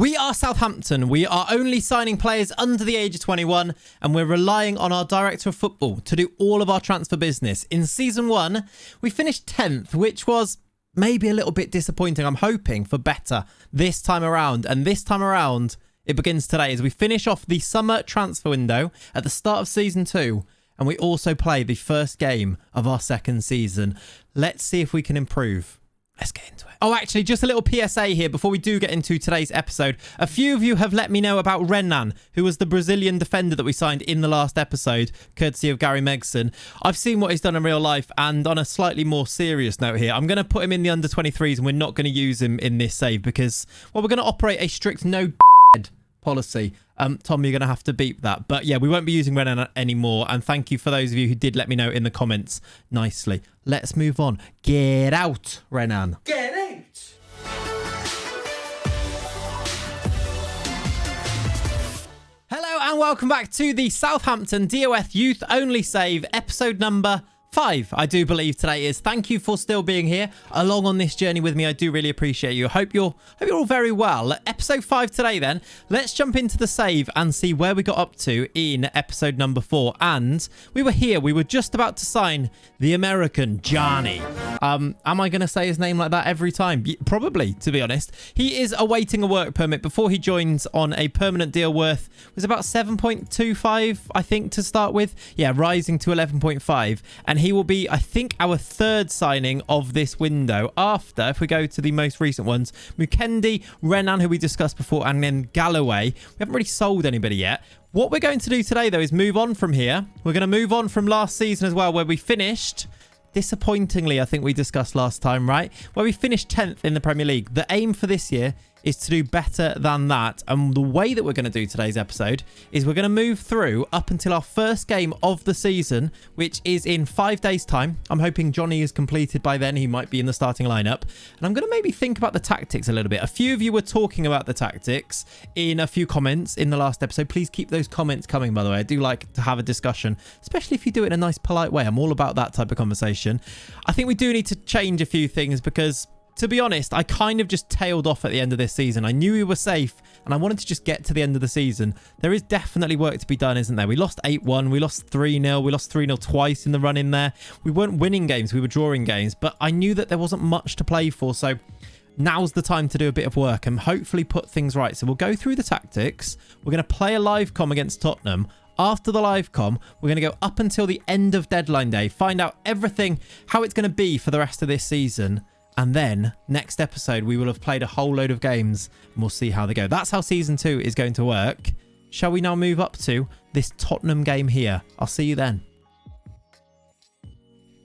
We are Southampton. We are only signing players under the age of 21, and we're relying on our director of football to do all of our transfer business. In season 1, we finished 10th, which was maybe a little bit disappointing. I'm hoping for better this time around, and this time around, it begins today as we finish off the summer transfer window at the start of season 2, and we also play the first game of our second season. Let's see if we can improve. Let's get into it. Oh, actually, just a little PSA here before we do get into today's episode. A few of you have let me know about Renan, who was the Brazilian defender that we signed in the last episode, courtesy of Gary Megson. I've seen what he's done in real life, and on a slightly more serious note here, I'm going to put him in the under-23s, and we're not going to use him in this save because, well, we're going to operate a strict no policy. Tom, you're going to have to beep that. But yeah, we won't be using Renan anymore. And thank you for those of you who did let me know in the comments nicely. Let's move on. Get out, Renan. Get out! Hello and welcome back to the Southampton DOF Youth Only Save, episode number 5, I do believe today is. Thank you for still being here along on this journey with me. I do really appreciate you. Hope you're all very well. Episode 5 today then. Let's jump into the save and see where we got up to in episode number 4. And we were here. We were just about to sign the American Johnny. Am I going to say his name like that every time? Probably, to be honest. He is awaiting a work permit before he joins on a permanent deal worth was about 7.25, I think, to start with. Yeah, rising to 11.5. And he will be, I think, our third signing of this window after, if we go to the most recent ones, Mukendi, Renan, who we discussed before, and then Galloway. We haven't really sold anybody yet. What we're going to do today, though, is move on from here. We're going to move on from last season as well, where we finished, disappointingly, I think we discussed last time, right? Where we finished 10th in the Premier League. The aim for this year is to do better than that. And the way that we're going to do today's episode is we're going to move through up until our first game of the season, which is in 5 days' time. I'm hoping Johnny is completed by then. He might be in the starting lineup. And I'm going to maybe think about the tactics a little bit. A few of you were talking about the tactics in a few comments in the last episode. Please keep those comments coming, by the way. I do like to have a discussion, especially if you do it in a nice, polite way. I'm all about that type of conversation. I think we do need to change a few things because, to be honest, I kind of just tailed off at the end of this season. I knew we were safe and I wanted to just get to the end of the season. There is definitely work to be done, isn't there? We lost 8-1. We lost 3-0. We lost 3-0 twice in the run in there. We weren't winning games. We were drawing games. But I knew that there wasn't much to play for. So now's the time to do a bit of work and hopefully put things right. So we'll go through the tactics. We're going to play a live comm against Tottenham. After the live comm, we're going to go up until the end of deadline day. Find out everything, how it's going to be for the rest of this season. And then next episode, we will have played a whole load of games and we'll see how they go. That's how season 2 is going to work. Shall we now move up to this Tottenham game here? I'll see you then.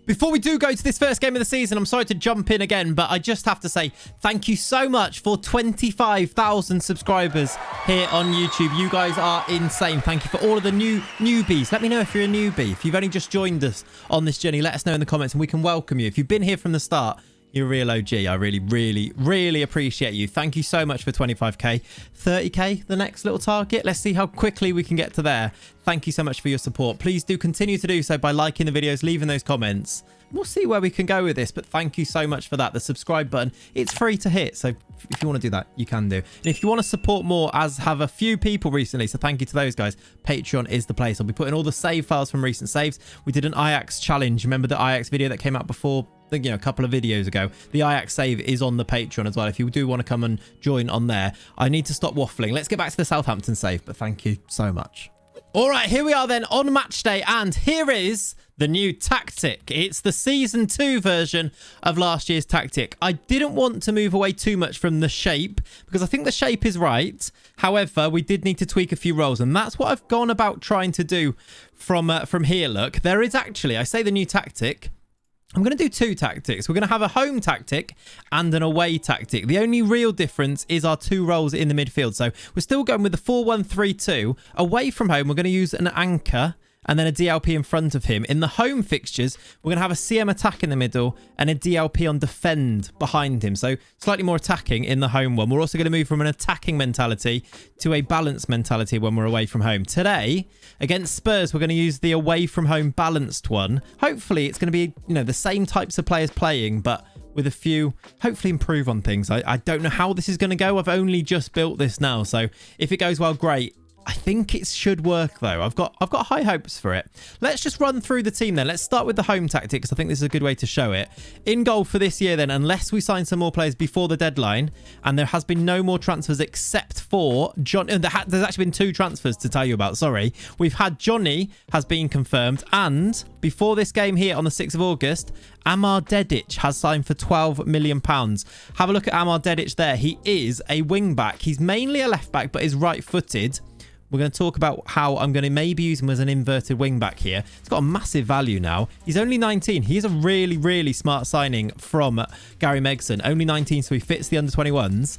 Before we do go to this first game of the season, I'm sorry to jump in again, but I just have to say thank you so much for 25,000 subscribers here on YouTube. You guys are insane. Thank you for all of the newbies. Let me know if you're a newbie. If you've only just joined us on this journey, let us know in the comments and we can welcome you. If you've been here from the start, you're a real OG. I really appreciate you. Thank you so much for 25k. 30k, the next little target. Let's see how quickly we can get to there. Thank you so much for your support. Please do continue to do so by liking the videos, leaving those comments. We'll see where we can go with this, but thank you so much for that. The subscribe button, it's free to hit. So if you want to do that, you can do. And if you want to support more, as have a few people recently, so thank you to those guys, Patreon is the place. I'll be putting all the save files from recent saves. We did an Ajax challenge. Remember the Ajax video that came out before? I think, a couple of videos ago. The Ajax save is on the Patreon as well. If you do want to come and join on there, I need to stop waffling. Let's get back to the Southampton save, but thank you so much. All right, here we are then on match day, and here is the new tactic. It's the season 2 version of last year's tactic. I didn't want to move away too much from the shape because I think the shape is right. However, we did need to tweak a few roles, and that's what I've gone about trying to do from here. Look, there is actually, I say the new tactic, I'm going to do 2 tactics. We're going to have a home tactic and an away tactic. The only real difference is our 2 roles in the midfield. So we're still going with the 4-1-3-2. Away from home, we're going to use an anchor and then a DLP in front of him. In the home fixtures, we're going to have a CM attack in the middle and a DLP on defend behind him. So slightly more attacking in the home one. We're also going to move from an attacking mentality to a balanced mentality when we're away from home. Today, against Spurs, we're going to use the away from home balanced one. Hopefully, it's going to be, the same types of players playing, but with a few, hopefully improve on things. I don't know how this is going to go. I've only just built this now. So if it goes well, great. I think it should work though. I've got high hopes for it. Let's just run through the team then. Let's start with the home tactic because I think this is a good way to show it. In goal for this year then, unless we sign some more players before the deadline, and there has been no more transfers except for John. There's actually been 2 transfers to tell you about. Sorry. We've had Johnny has been confirmed, and before this game here on the 6th of August, Amar Dedic has signed for £12 million. Have a look at Amar Dedic there. He is a wing back. He's mainly a left back, but is right-footed. We're going to talk about how I'm going to maybe use him as an inverted wing back here. He's got a massive value now. He's only 19. He's a really, really smart signing from Gary Megson. Only 19, so he fits the under-21s.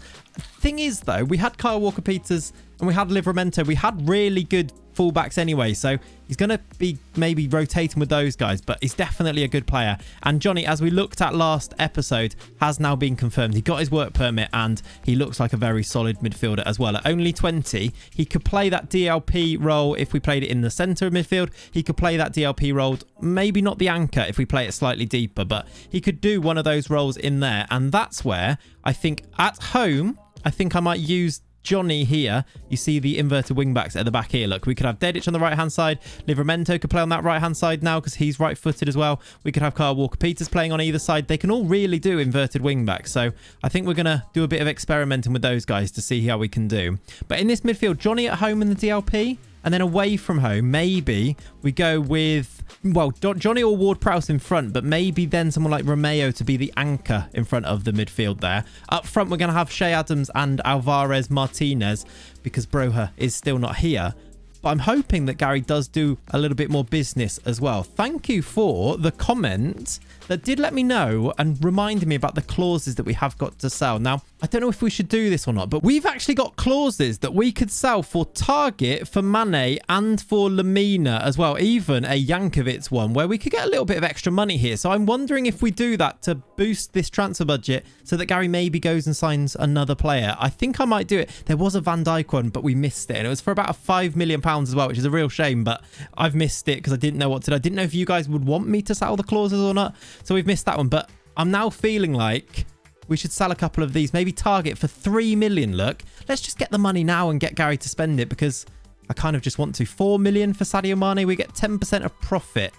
Thing is, though, we had Kyle Walker-Peters and we had Livramento. We had really good fullbacks anyway, so he's going to be maybe rotating with those guys, but he's definitely a good player. And Johnny, as we looked at last episode, has now been confirmed. He got his work permit and he looks like a very solid midfielder as well. At only 20, he could play that DLP role if we played it in the centre of midfield. He could play that DLP role, maybe not the anchor if we play it slightly deeper, but he could do one of those roles in there. And that's where I think at home, I think I might use Johnny here. You see the inverted wing backs at the back here. Look, we could have Dedic on the right hand side. Livramento could play on that right hand side now because he's right footed as well. We could have Kyle Walker-Peters playing on either side. They can all really do inverted wing backs. So I think we're going to do a bit of experimenting with those guys to see how we can do. But in this midfield, Johnny at home in the DLP. And then away from home, maybe we go with, well, Johnny or Ward-Prowse in front, but maybe then someone like Romeo to be the anchor in front of the midfield there. Up front, we're going to have Shea Adams and Alvarez Martinez because Broha is still not here. But I'm hoping that Gary does do a little bit more business as well. Thank you for the comment that did let me know and reminded me about the clauses that we have got to sell. Now, I don't know if we should do this or not, but we've actually got clauses that we could sell for Target, for Mane, and for Lamina as well. Even a Yankovic one where we could get a little bit of extra money here. So I'm wondering if we do that to boost this transfer budget so that Gary maybe goes and signs another player. I think I might do it. There was a Van Dijk one, but we missed it. And it was for about £5 million as well, which is a real shame, but I've missed it because I didn't know what to do. I didn't know if you guys would want me to sell the clauses or not. So we've missed that one, but I'm now feeling like we should sell a couple of these. Maybe Target for 3 million. Look, let's just get the money now and get Gary to spend it because I kind of just want to. 4 million for Sadio Mane. We get 10% of profit.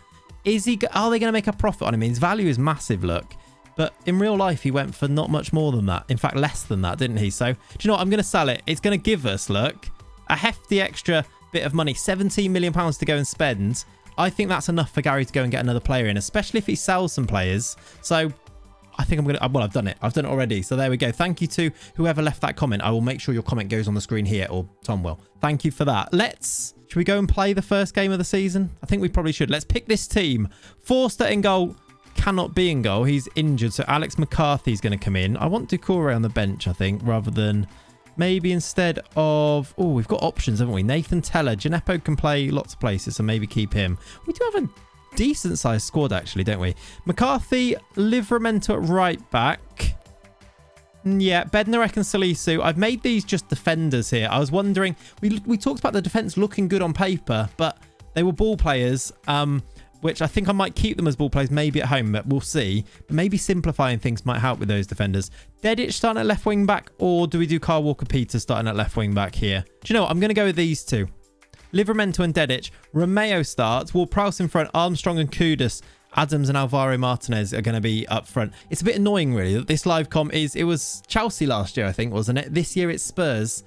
Are they going to make a profit on him? His value is massive, look. But in real life, he went for not much more than that. In fact, less than that, didn't he? So, do you know what? I'm going to sell it. It's going to give us, look, a hefty extra bit of money. £17 million to go and spend. I think that's enough for Gary to go and get another player in, especially if he sells some players. So I think I'm going to, well, I've done it. I've done it already. So there we go. Thank you to whoever left that comment. I will make sure your comment goes on the screen here, or Tom will. Thank you for that. Should we go and play the first game of the season? I think we probably should. Let's pick this team. Forster in goal. Cannot be in goal. He's injured. So Alex McCarthy's going to come in. I want Doucouré on the bench, I think, rather than maybe instead of... Oh, we've got options, haven't we? Nathan Teller. Gineppo can play lots of places, so maybe keep him. We do have a decent sized squad, actually, don't we? McCarthy, Livramento at right back. Yeah, Bednarek and Salisu. I've made these just defenders here. I was wondering... We talked about the defence looking good on paper, but they were ball players, which I think I might keep them as ball players, maybe at home, but we'll see. Maybe simplifying things might help with those defenders. Dedic starting at left wing back, or do we do Kyle Walker-Peters starting at left wing back here? Do you know what? I'm going to go with these two. Livramento and Dedic. Romeo starts. Ward-Prowse in front. Armstrong and Kudus. Adams and Alvaro Martinez are going to be up front. It's a bit annoying, really, that this live com it was Chelsea last year, I think, wasn't it? This year it's Spurs.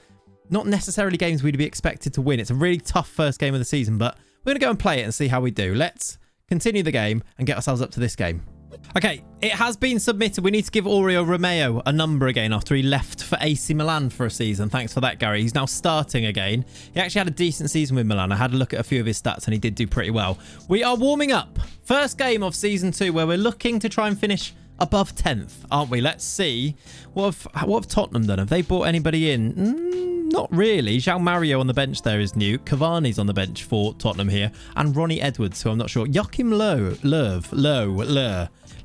Not necessarily games we'd be expected to win. It's a really tough first game of the season, but we're going to go and play it and see how we do. Let's continue the game and get ourselves up to this game. Okay, it has been submitted. We need to give Aurelio Romeo a number again after he left for AC Milan for a season. Thanks for that, Gary. He's now starting again. He actually had a decent season with Milan. I had a look at a few of his stats and he did do pretty well. We are warming up. First game of season 2 where we're looking to try and finish above 10th, aren't we? Let's see. What have Tottenham done? Have they brought anybody in? Not really. João Mario on the bench there is new. Cavani's on the bench for Tottenham here. And Ronnie Edwards, who I'm not sure. Joachim Löw.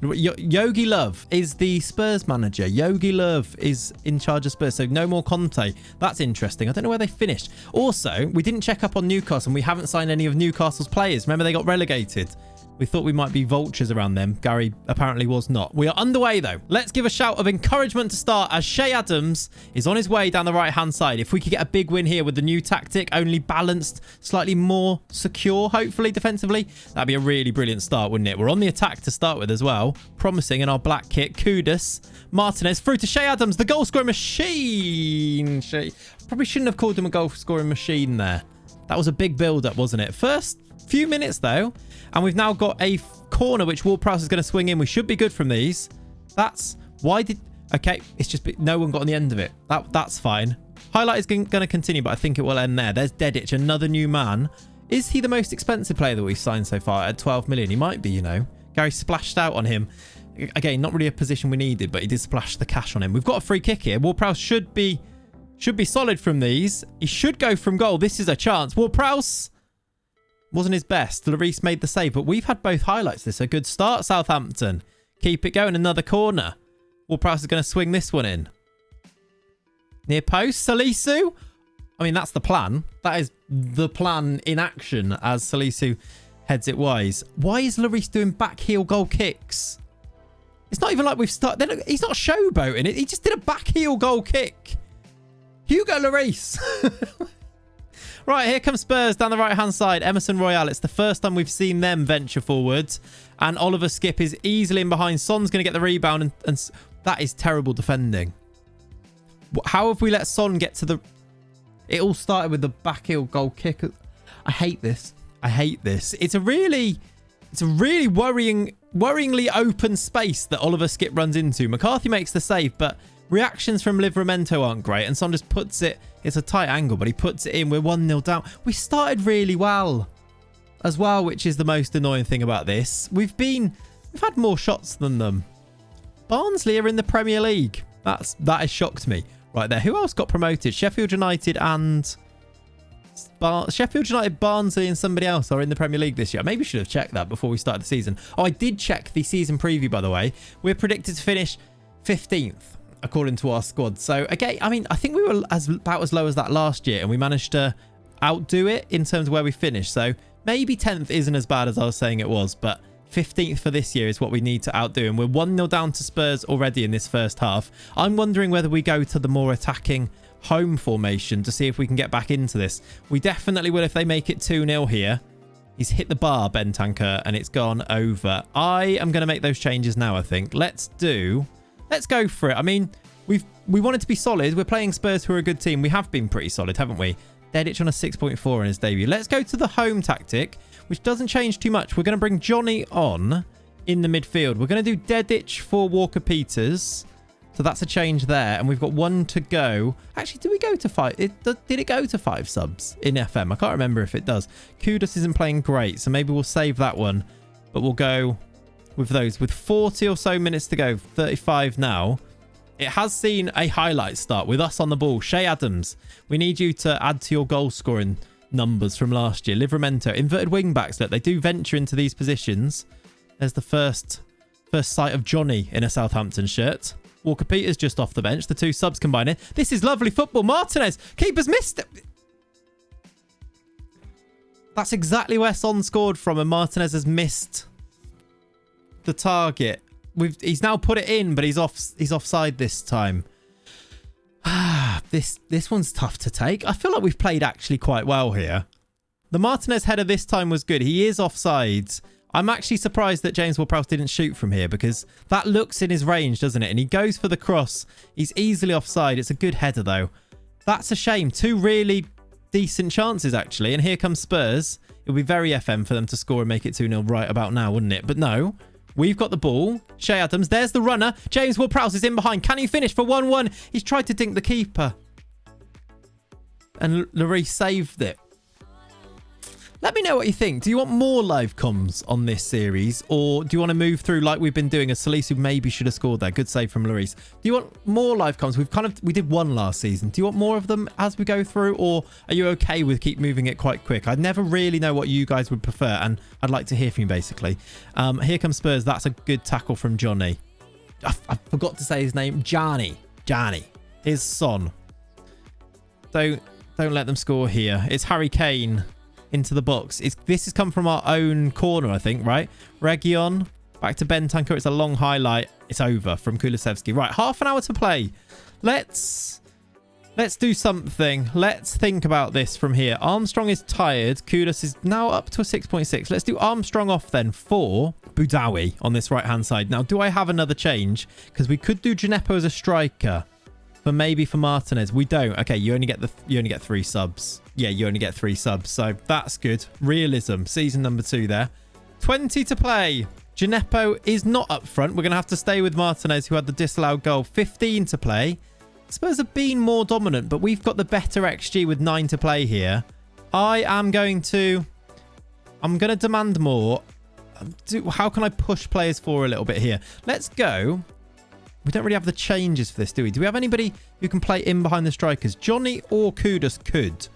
Yogi Löw is the Spurs manager. Yogi Löw is in charge of Spurs. So no more Conte. That's interesting. I don't know where they finished. Also, we didn't check up on Newcastle and we haven't signed any of Newcastle's players. Remember, they got relegated. We thought we might be vultures around them. Gary apparently was not. We are underway, though. Let's give a shout of encouragement to start as Che Adams is on his way down the right-hand side. If we could get a big win here with the new tactic, only balanced, slightly more secure, hopefully, defensively, that'd be a really brilliant start, wouldn't it? We're on the attack to start with as well. Promising in our black kit. Kudus. Martinez through to Che Adams, the goal-scoring machine. Probably shouldn't have called him a goal-scoring machine there. That was a big build-up, wasn't it? First few minutes, though. And we've now got a corner which Ward-Prowse is going to swing in. We should be good from these. That's... Why did... Okay, it's just... No one got on the end of it. That's fine. Highlight is going to continue, but I think it will end there. There's Dedic, another new man. Is he the most expensive player that we've signed so far at 12 million? He might be, you know. Gary splashed out on him. Again, not really a position we needed, but he did splash the cash on him. We've got a free kick here. Ward-Prowse should be solid from these. He should go from goal. This is a chance. Ward-Prowse... wasn't his best. Lloris made the save, but we've had both highlights. This is a good start, Southampton. Keep it going. Another corner. Ward-Prowse is going to swing this one in. Near post. Salisu. I mean, that's the plan. That is the plan in action as Salisu heads it wise. Why is Lloris doing back heel goal kicks? It's not even like we've started. He's not showboating it. He just did a back heel goal kick. Hugo Lloris. Right, here comes Spurs down the right-hand side. Emerson Royale. It's the first time we've seen them venture forwards. And Oliver Skip is easily in behind. Son's going to get the rebound. And that is terrible defending. How have we let Son get to the... It all started with the back heel goal kick. I hate this. I hate this. It's a really worryingly open space that Oliver Skip runs into. McCarthy makes the save, but... reactions from Livramento aren't great, and Son just puts it... It's a tight angle, but he puts it in. We're 1-0 down. We started really well as well, which is the most annoying thing about this. We've had more shots than them. Barnsley are in the Premier League. That has shocked me right there. Who else got promoted? Sheffield United and... Sheffield United, Barnsley and somebody else are in the Premier League this year. Maybe should have checked that before we started the season. Oh, I did check the season preview, by the way. We're predicted to finish 15th. According to our squad. So again, I mean, I think we were about as low as that last year, and we managed to outdo it in terms of where we finished. So maybe 10th isn't as bad as I was saying it was, but 15th for this year is what we need to outdo. And we're 1-0 down to Spurs already in this first half. I'm wondering whether we go to the more attacking home formation to see if we can get back into this. We definitely will if they make it 2-0 here. He's hit the bar, Bentancur, and it's gone over. I am going to make those changes now, I think. Let's go for it. I mean, we wanted to be solid. We're playing Spurs, who are a good team. We have been pretty solid, haven't we? Dedic on a 6.4 in his debut. Let's go to the home tactic, which doesn't change too much. We're going to bring Johnny on in the midfield. We're going to do Dedic for Walker-Peters. So that's a change there. And we've got one to go. Actually, did we go to 5? Did it go to 5 subs in FM? I can't remember if it does. Kudus isn't playing great, so maybe we'll save that one. But we'll go... with those, with 40 or so minutes to go, 35 now. It has seen a highlight start with us on the ball. Che Adams, we need you to add to your goal scoring numbers from last year. Livramento, inverted wing backs. Look, they do venture into these positions. There's the first sight of Johnny in a Southampton shirt. Walker-Peters just off the bench. The two subs combining. This is lovely football. Martinez, keeper's missed it. That's exactly where Son scored from, and Martinez has missed the target. He's now put it in, but he's offside this time. This one's tough to take. I feel like we've played actually quite well here. The Martinez header this time was good. He is offside. I'm actually surprised that James Ward-Prowse didn't shoot from here, because that looks in his range, doesn't it? And he goes for the cross. He's easily offside. It's a good header, though. That's a shame. Two really decent chances, actually. And here comes Spurs. It would be very FM for them to score and make it 2-0 right about now, wouldn't it? But no. We've got the ball. Che Adams. There's the runner. James Ward-Prowse is in behind. Can he finish for 1-1? He's tried to dink the keeper. And Lloris saved it. Let me know what you think. Do you want more live comms on this series? Or do you want to move through like we've been doing? As Salisu maybe should have scored there. Good save from Lloris. Do you want more live comms? We did one last season. Do you want more of them as we go through? Or are you okay with keep moving it quite quick? I never really know what you guys would prefer. And I'd like to hear from you, basically. Here comes Spurs. That's a good tackle from Johnny. I forgot to say his name. Johnny. Here's Son. Don't let them score here. It's Harry Kane into the box. This has come from our own corner, I think, right? Region, back to Bentancur. It's a long highlight. It's over from Kulusevski. Right, half an hour to play. Let's do something. Let's think about this from here. Armstrong is tired. Kudus is now up to a 6.6. Let's do Armstrong off then for Boudaoui on this right-hand side. Now, do I have another change? Because we could do Gineppo as a striker, but maybe for Martinez. We don't. Okay, you only get 3 subs. Yeah, you only get 3 subs. So that's good. Realism. Season number 2 there. 20 to play. Gineppo is not up front. We're going to have to stay with Martinez, who had the disallowed goal. 15 to play. Spurs have been more dominant, but we've got the better XG with 9 to play here. I'm going to demand more. How can I push players for a little bit here? Let's go. We don't really have the changes for this, do we? Do we have anybody who can play in behind the strikers? Johnny or Kudus could.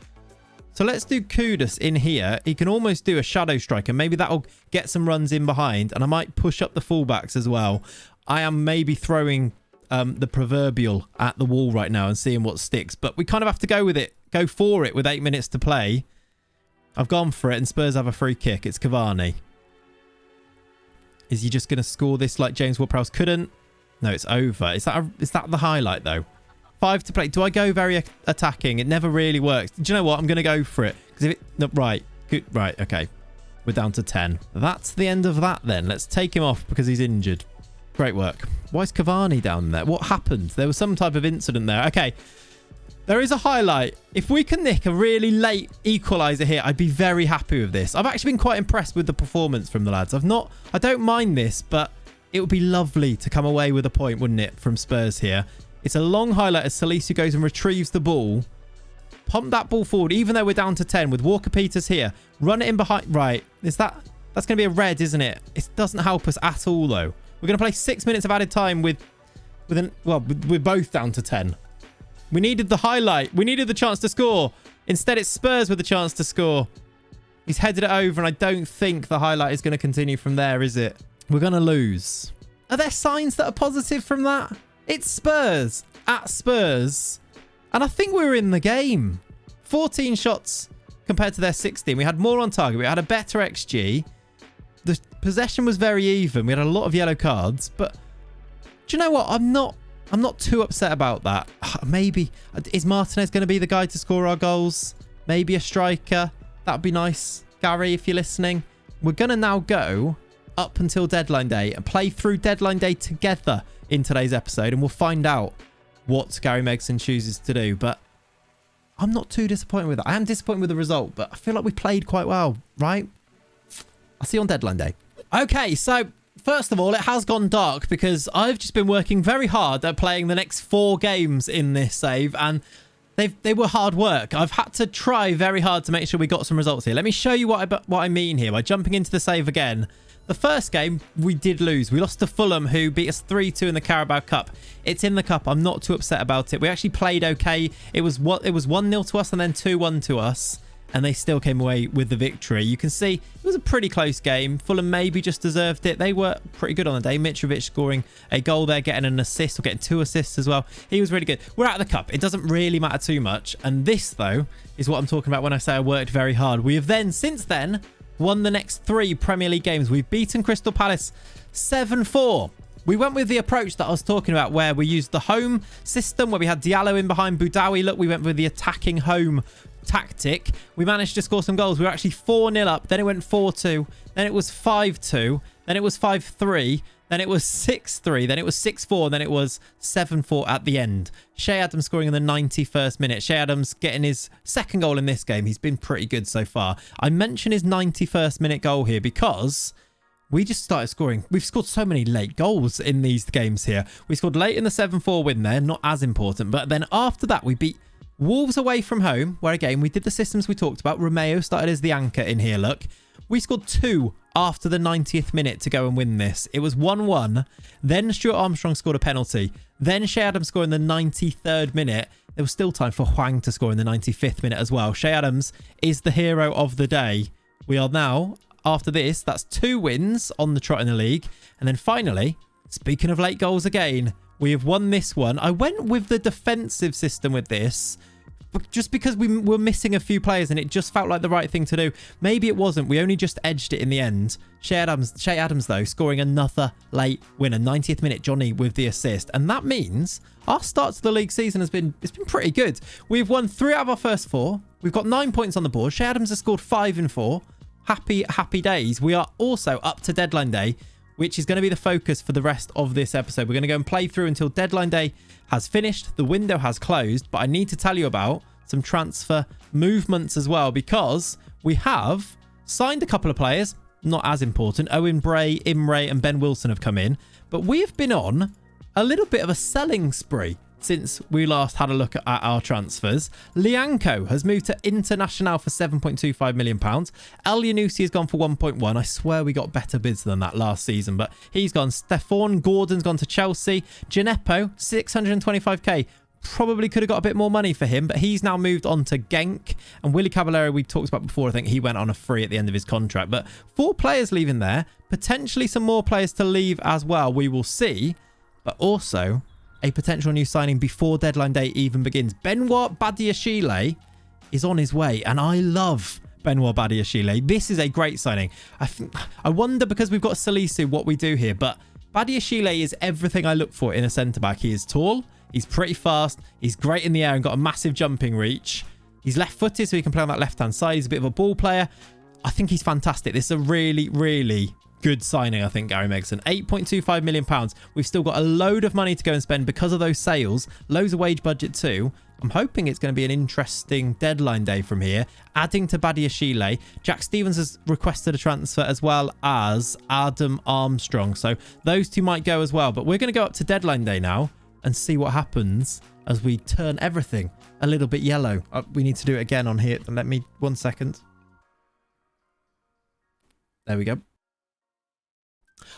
So let's do Kudus in here. He can almost do a shadow striker. Maybe that'll get some runs in behind, and I might push up the fullbacks as well. I am maybe throwing the proverbial at the wall right now and seeing what sticks, but we kind of have to go with it. Go for it with 8 minutes to play. I've gone for it, and Spurs have a free kick. It's Cavani. Is he just going to score this like James Ward-Prowse couldn't? No, it's over. Is that the highlight though? 5 to play. Do I go very attacking? It never really works. Do you know what? I'm going to go for it because if it no, right, good, right, okay. We're down to 10. That's the end of that then. Let's take him off because he's injured. Great work. Why is Cavani down there? What happened? There was some type of incident there. Okay. There is a highlight. If we can nick a really late equaliser here, I'd be very happy with this. I've actually been quite impressed with the performance from the lads. I don't mind this, but it would be lovely to come away with a point, wouldn't it, from Spurs here? It's a long highlight as Salisu goes and retrieves the ball. Pump that ball forward, even though we're down to 10 with Walker-Peters here. Run it in behind. Right. That's going to be a red, isn't it? It doesn't help us at all, though. We're going to play 6 minutes of added time we're both down to 10. We needed the highlight. We needed the chance to score. Instead, it's Spurs with the chance to score. He's headed it over, and I don't think the highlight is going to continue from there, is it? We're going to lose. Are there signs that are positive from that? It's Spurs at Spurs. And I think we were in the game. 14 shots compared to their 16. We had more on target. We had a better XG. The possession was very even. We had a lot of yellow cards, but do you know what? I'm not too upset about that. Maybe is Martinez going to be the guy to score our goals? Maybe a striker. That'd be nice, Gary, if you're listening. We're going to now go up until deadline day and play through deadline day together in today's episode, and we'll find out what Gary Megson chooses to do. But I'm not too disappointed with it. I am disappointed with the result, but I feel like we played quite well, right? I'll see you on deadline day. Okay, so first of all, it has gone dark because I've just been working very hard at playing the next 4 games in this save, and they were hard work. I've had to try very hard to make sure we got some results here. Let me show you what I mean here by jumping into the save again. The first game, we did lose. We lost to Fulham, who beat us 3-2 in the Carabao Cup. It's in the Cup. I'm not too upset about it. We actually played okay. It was 1-0 to us and then 2-1 to us, and they still came away with the victory. You can see it was a pretty close game. Fulham maybe just deserved it. They were pretty good on the day. Mitrovic scoring a goal there, getting an assist, or getting 2 assists as well. He was really good. We're out of the Cup. It doesn't really matter too much. And this, though, is what I'm talking about when I say I worked very hard. We have then, since then, won the next 3 Premier League games. We've beaten Crystal Palace 7-4. We went with the approach that I was talking about, where we used the home system, where we had Diallo in behind Boudaoui. Look, we went with the attacking home tactic. We managed to score some goals. We were actually 4-0 up. Then it went 4-2. Then it was 5-2. Then it was 5-3. Then it was 6-3. Then it was 6-4. Then it was 7-4 at the end. Shea Adams scoring in the 91st minute. Shea Adams getting his 2nd goal in this game. He's been pretty good so far. I mention his 91st minute goal here because we just started scoring. We've scored so many late goals in these games here. We scored late in the 7-4 win there. Not as important. But then after that, we beat Wolves away from home, where again, we did the systems we talked about. Romeo started as the anchor in here, look. We scored 2 after the 90th minute to go and win this. It was 1-1. Then Stuart Armstrong scored a penalty. Then Shea Adams scored in the 93rd minute. There was still time for Hwang to score in the 95th minute as well. Shea Adams is the hero of the day. We are now, after this, that's 2 wins on the trot in the league. And then finally, speaking of late goals again, we have won this one. I went with the defensive system with this. just because we were missing a few players and it just felt like the right thing to do. Maybe it wasn't. We only just edged it in the end. Shay Adams, though, scoring another late winner. 90th minute, Johnny with the assist. And that means our start to the league season it's been pretty good. We've won 3 out of our first 4. We've got 9 points on the board. Shay Adams has scored 5 in 4. Happy days. We are also up to deadline day, which is going to be the focus for the rest of this episode. We're going to go and play through until deadline day has finished. The window has closed, but I need to tell you about some transfer movements as well, because we have signed a couple of players, not as important. Owen Bray, Imre and Ben Wilson have come in, but we have been on a little bit of a selling spree since we last had a look at our transfers. Lianco has moved to International for £7.25 million. El Yanusi has gone for 1.1. I swear we got better bids than that last season, but he's gone. Stefan Gordon's gone to Chelsea. Gineppo, 625k. Probably could have got a bit more money for him, but he's now moved on to Genk. And Willy Caballero, we talked about before, I think he went on a free at the end of his contract. But 4 players leaving there. Potentially some more players to leave as well. We will see. But also a potential new signing before deadline day even begins. Benoit Badiashile is on his way, and I love Benoit Badiashile. This is a great signing. I wonder, because we've got Salisu, what we do here, but Badiashile is everything I look for in a centre-back. He is tall, he's pretty fast, he's great in the air and got a massive jumping reach. He's left-footed, so he can play on that left-hand side. He's a bit of a ball player. I think he's fantastic. This is a really, really good signing, I think, Gary Megson. £8.25 million. We've still got a load of money to go and spend because of those sales. Loads of wage budget too. I'm hoping it's going to be an interesting deadline day from here. Adding to Badiashile, Jack Stevens has requested a transfer, as well as Adam Armstrong. So those 2 might go as well. But we're going to go up to deadline day now and see what happens as we turn everything a little bit yellow. We need to do it again on here. Let me 1 second. There we go.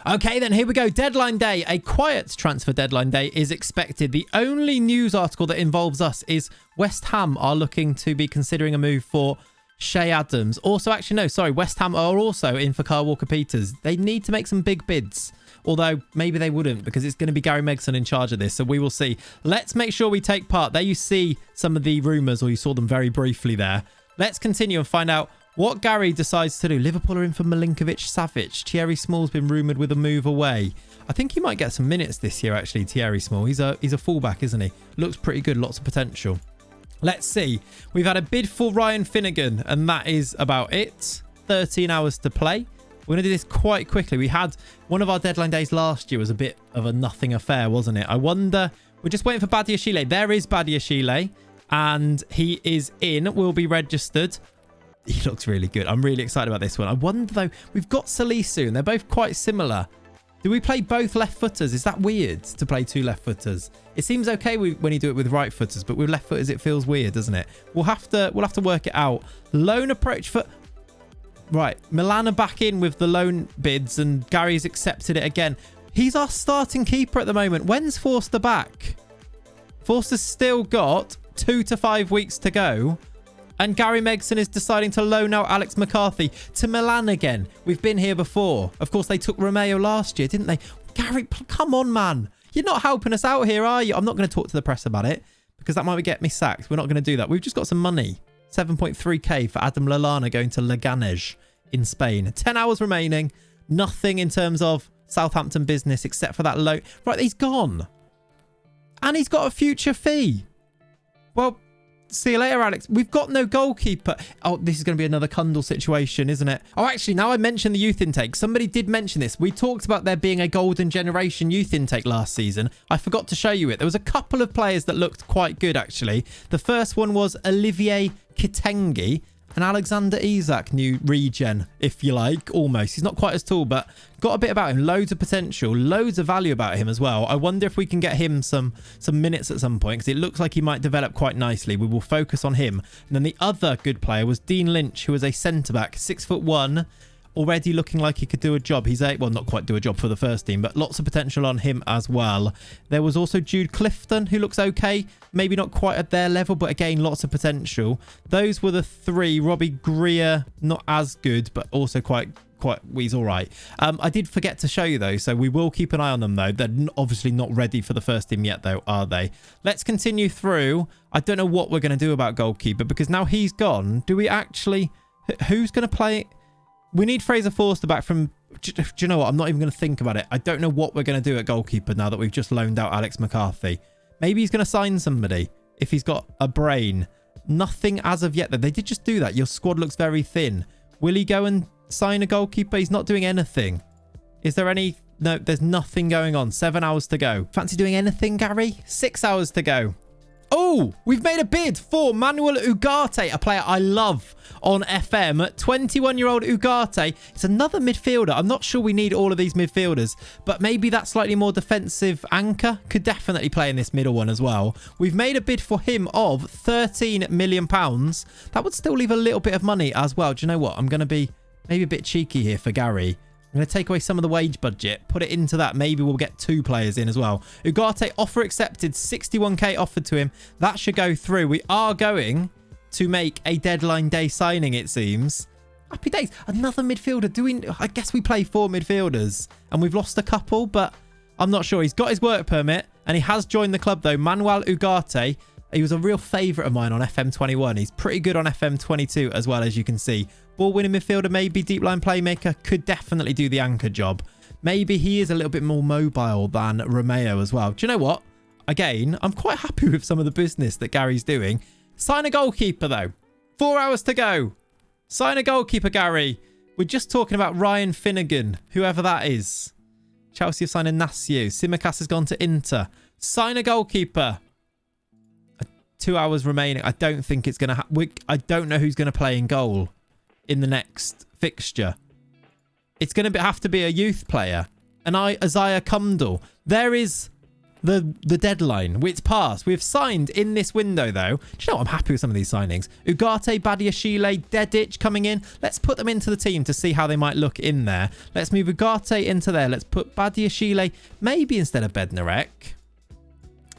Okay, then here we go. Deadline day. A quiet transfer deadline day is expected. The only news article that involves us is West Ham are looking to be considering a move for Shay Adams. Also, actually, no, sorry. West Ham are also in for Kyle Walker-Peters. They need to make some big bids. Although, maybe they wouldn't, because it's going to be Gary Megson in charge of this. So we will see. Let's make sure we take part. There you see some of the rumours, or you saw them very briefly there. Let's continue and find out what Gary decides to do. Liverpool are in for Milinkovic-Savic. Thierry Small's been rumoured with a move away. I think he might get some minutes this year, actually, Thierry Small. He's a fullback, isn't he? Looks pretty good. Lots of potential. Let's see. We've had a bid for Ryan Finnegan, and that is about it. 13 hours to play. We're going to do this quite quickly. We had one of our deadline days last year was a bit of a nothing affair, wasn't it? I wonder. We're just waiting for Badiashile. There is Badiashile, and he is in. Will be registered. He looks really good. I'm really excited about this one. I wonder, though, we've got Salisu, and they're both quite similar. Do we play both left-footers? Is that weird to play 2 left-footers? It seems okay when you do it with right-footers, but with left-footers, it feels weird, doesn't it? We'll have to work it out. Loan approach for... Right, Milan are back in with the loan bids, and Gary's accepted it again. He's our starting keeper at the moment. When's Forster back? Forster's still got 2 to 5 weeks to go. And Gary Megson is deciding to loan out Alex McCarthy to Milan again. We've been here before. Of course, they took Romeo last year, didn't they? Gary, come on, man. You're not helping us out here, are you? I'm not going to talk to the press about it because that might get me sacked. We're not going to do that. We've just got some money. 7.3k for Adam Lallana going to Leganés in Spain. 10 hours remaining. Nothing in terms of Southampton business except for that loan. Right, he's gone. And he's got a future fee. Well... See you later, Alex. We've got no goalkeeper. Oh, this is going to be another Kundal situation, isn't it? Oh, actually, now I mentioned the youth intake. Somebody did mention this. We talked about there being a golden generation youth intake last season. I forgot to show you it. There was a couple of players that looked quite good, actually. The first one was Olivier Kitengi and Alexander Isak, new regen, if you like, almost. He's not quite as tall, but got a bit about him. Loads of potential, loads of value about him as well. I wonder if we can get him some minutes at some point, because it looks like he might develop quite nicely. We will focus on him. And then the other good player was Dean Lynch, who was a centre-back, 6'1", already looking like he could do a job. He's well, not quite do a job for the first team, but lots of potential on him as well. There was also Jude Clifton, who looks okay. Maybe not quite at their level, but again, lots of potential. Those were the 3. Robbie Greer, not as good, but also quite he's all right. I did forget to show you though, so we will keep an eye on them though. They're obviously not ready for the first team yet though, are they? Let's continue through. I don't know what we're going to do about goalkeeper because now he's gone. Do we actually... Who's going to play? We need Fraser Forster back from... Do you know what? I'm not even going to think about it. I don't know what we're going to do at goalkeeper now that we've just loaned out Alex McCarthy. Maybe he's going to sign somebody if he's got a brain. Nothing as of yet though. They did just do that. Your squad looks very thin. Will he go and sign a goalkeeper? He's not doing anything. Is there any... No, there's nothing going on. 7 hours to go. Fancy doing anything, Gary? 6 hours to go. Oh, we've made a bid for Manuel Ugarte, a player I love on FM. 21-year-old Ugarte. It's another midfielder. I'm not sure we need all of these midfielders, but maybe that slightly more defensive anchor could definitely play in this middle one as well. We've made a bid for him of £13 million. That would still leave a little bit of money as well. Do you know what? I'm going to be maybe a bit cheeky here for Gary. I'm going to take away some of the wage budget, put it into that. Maybe we'll get 2 players in as well. Ugarte, offer accepted, 61k offered to him. That should go through. We are going to make a deadline day signing, it seems. Happy days. Another midfielder. I guess we play 4 midfielders and we've lost a couple, but I'm not sure. He's got his work permit and he has joined the club though. Manuel Ugarte. He was a real favourite of mine on FM21. He's pretty good on FM22 as well, as you can see. Ball-winning midfielder, maybe deep line playmaker. Could definitely do the anchor job. Maybe he is a little bit more mobile than Romeo as well. Do you know what? Again, I'm quite happy with some of the business that Gary's doing. Sign a goalkeeper, though. 4 hours to go. Sign a goalkeeper, Gary. We're just talking about Ryan Finnegan, whoever that is. Chelsea have signed Inacio. Simicas has gone to Inter. Sign a goalkeeper. 2 hours remaining. I don't think it's going to... I don't know who's going to play in goal in the next fixture. It's going to have to be a youth player. And Isaiah Cumdall. There is the deadline. It's passed. We've signed in this window, though. Do you know what? I'm happy with some of these signings. Ugarte, Badiashile, Dedic coming in. Let's put them into the team to see how they might look in there. Let's move Ugarte into there. Let's put Badiashile maybe instead of Bednarek.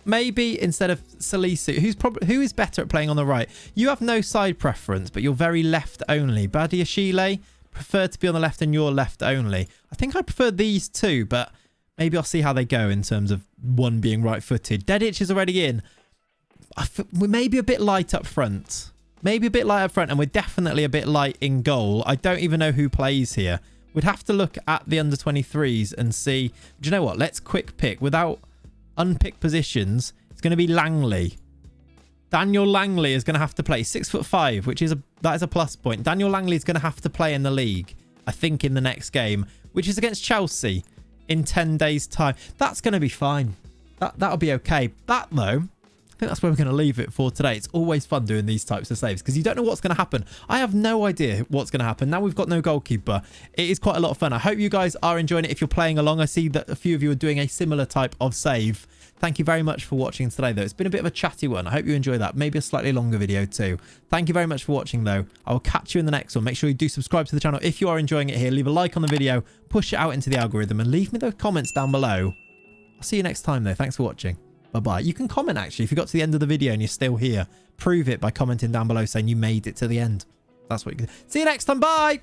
Maybe instead of Salisu, who is better at playing on the right? You have no side preference, but you're very left only. Badiashile, prefer to be on the left and you're left only. I think I prefer these two, but maybe I'll see how they go in terms of one being right-footed. Dedic is already in. We're maybe a bit light up front. Maybe a bit light up front, and we're definitely a bit light in goal. I don't even know who plays here. We'd have to look at the under-23s and see. Do you know what? Let's quick pick without... unpicked positions. It's going to be Langley. Daniel Langley is going to have to play 6'5", which is that is a plus point. Daniel Langley is going to have to play in the league, I think, in the next game, which is against Chelsea in 10 days' time. That's going to be fine. That'll be okay. That though, I think that's where we're going to leave it for today. It's always fun doing these types of saves because you don't know what's going to happen. I have no idea what's going to happen. Now we've got no goalkeeper. It is quite a lot of fun. I hope you guys are enjoying it. If you're playing along, I see that a few of you are doing a similar type of save. Thank you very much for watching today, though. It's been a bit of a chatty one. I hope you enjoyed that. Maybe a slightly longer video too. Thank you very much for watching, though. I will catch you in the next one. Make sure you do subscribe to the channel if you are enjoying it here. Leave a like on the video, push it out into the algorithm, and leave me those comments down below. I'll see you next time, though. Thanks for watching. Bye-bye. You can comment, actually, if you got to the end of the video and you're still here. Prove it by commenting down below saying you made it to the end. That's what you can do. See you next time. Bye!